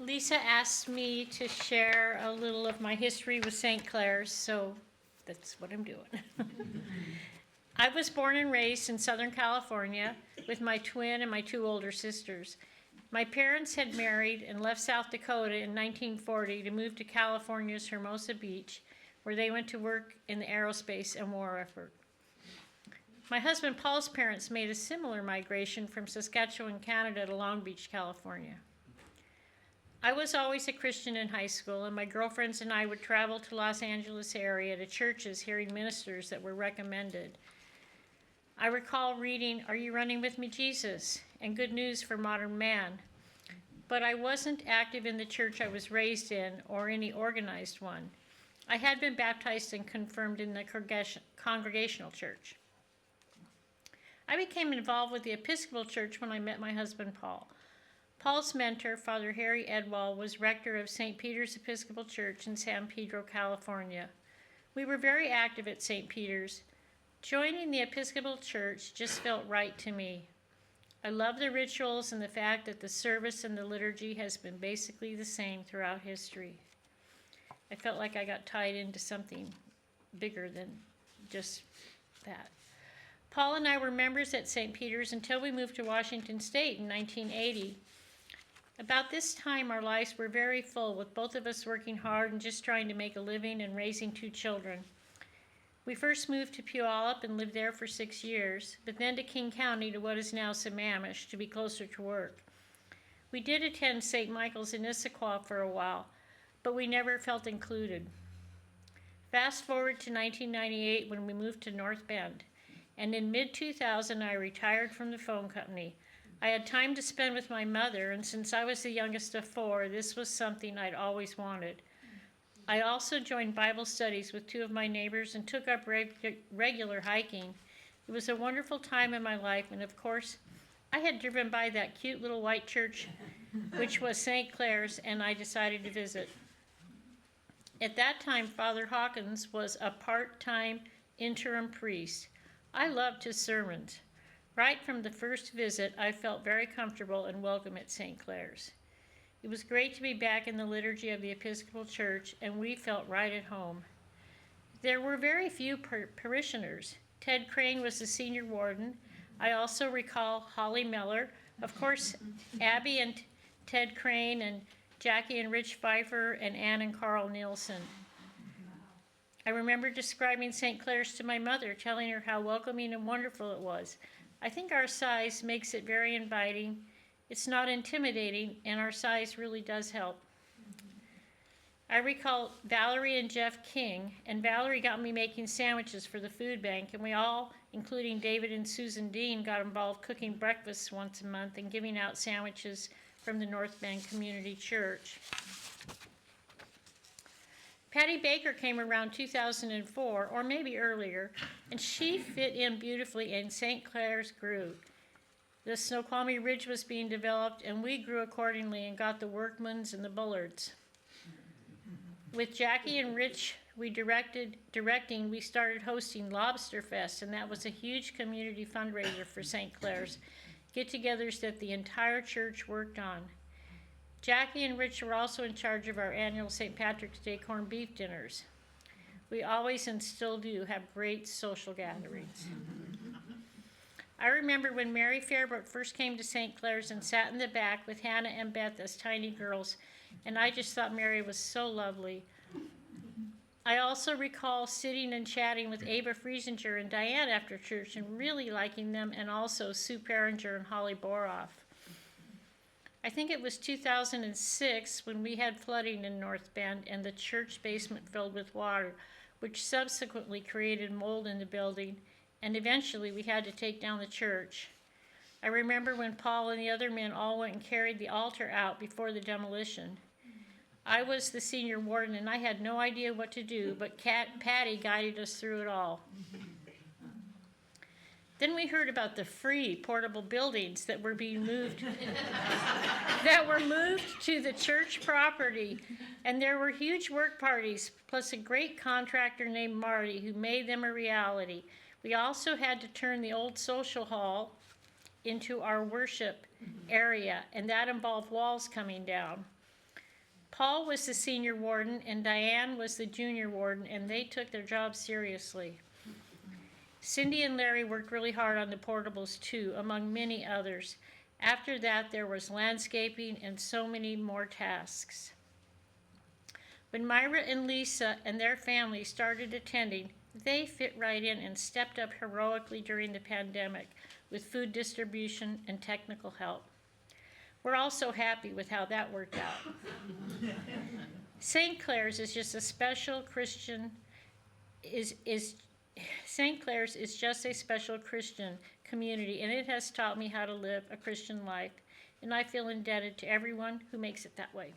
Lisa asked me to share a little of my history with St. Clare's, so that's what I'm doing. I was born and raised in Southern California with my twin and my two older sisters. My parents had married and left South Dakota in 1940 to move to California's Hermosa Beach, where they went to work in the aerospace and war effort. My husband Paul's parents made a similar migration from Saskatchewan, Canada to Long Beach, California. I was always a Christian in high school, and my girlfriends and I would travel to Los Angeles area to churches hearing ministers that were recommended. I recall reading Are You Running With Me, Jesus? And Good News for Modern Man. But I wasn't active in the church I was raised in or any organized one. I had been baptized and confirmed in the Congregational Church. I became involved with the Episcopal Church when I met my husband Paul. Paul's mentor, Father Harry Edwall, was rector of St. Peter's Episcopal Church in San Pedro, California. We were very active at St. Peter's. Joining the Episcopal Church just felt right to me. I love the rituals and the fact that the service and the liturgy has been basically the same throughout history. I felt like I got tied into something bigger than just that. Paul and I were members at St. Peter's until we moved to Washington State in 1980. About this time, our lives were very full, with both of us working hard and just trying to make a living and raising two children. We first moved to Puyallup and lived there for 6 years, but then to King County to what is now Sammamish to be closer to work. We did attend St. Michael's in Issaquah for a while, but we never felt included. Fast forward to 1998 when we moved to North Bend, and in mid-2000 I retired from the phone company. I had time to spend with my mother, and since I was the youngest of four, this was something I'd always wanted. I also joined Bible studies with two of my neighbors and took up regular hiking. It was a wonderful time in my life, and of course, I had driven by that cute little white church, which was St. Clare's, and I decided to visit. At that time, Father Hawkins was a part-time interim priest. I loved his sermons. Right from the first visit, I felt very comfortable and welcome at St. Clare's. It was great to be back in the liturgy of the Episcopal Church, and we felt right at home. There were very few parishioners. Ted Crane was the senior warden. I also recall Holly Miller, of course, Abby and Ted Crane, and Jackie and Rich Pfeiffer, and Ann and Carl Nielsen. I remember describing St. Clare's to my mother, telling her how welcoming and wonderful it was. I think our size makes it very inviting. It's not intimidating, and our size really does help. I recall Valerie and Jeff King, and Valerie got me making sandwiches for the food bank, and we all, including David and Susan Dean, got involved cooking breakfasts once a month and giving out sandwiches from the North Bend Community Church. Patty Baker came around 2004, or maybe earlier, and she fit in beautifully, and St. Clare's grew. The Snoqualmie Ridge was being developed, and we grew accordingly and got the Workmans and the Bullards. With Jackie and Rich directing, we started hosting Lobster Fest, and that was a huge community fundraiser for St. Clare's, get-togethers that the entire church worked on. Jackie and Rich were also in charge of our annual St. Patrick's Day corned beef dinners. We always and still do have great social gatherings. I remember when Mary Fairbrook first came to St. Clare's and sat in the back with Hannah and Beth as tiny girls, and I just thought Mary was so lovely. I also recall sitting and chatting with Ava Friesinger and Diane after church and really liking them, and also Sue Peringer and Holly Boroff. I think it was 2006 when we had flooding in North Bend and the church basement filled with water, which subsequently created mold in the building, and eventually we had to take down the church. I remember when Paul and the other men all went and carried the altar out before the demolition. I was the senior warden and I had no idea what to do, but Patty guided us through it all. Then we heard about the free portable buildings that were being moved to the church property, and there were huge work parties, plus a great contractor named Marty who made them a reality. We also had to turn the old social hall into our worship area, and that involved walls coming down. Paul was the senior warden and Diane was the junior warden, and they took their job seriously. Cindy and Larry worked really hard on the portables too, among many others. After that, there was landscaping and so many more tasks. When Myra and Lisa and their family started attending, they fit right in and stepped up heroically during the pandemic with food distribution and technical help. We're also happy with how that worked out. St. Clare's is just a special Christian St. Clare's is just a special Christian community, and it has taught me how to live a Christian life, and I feel indebted to everyone who makes it that way.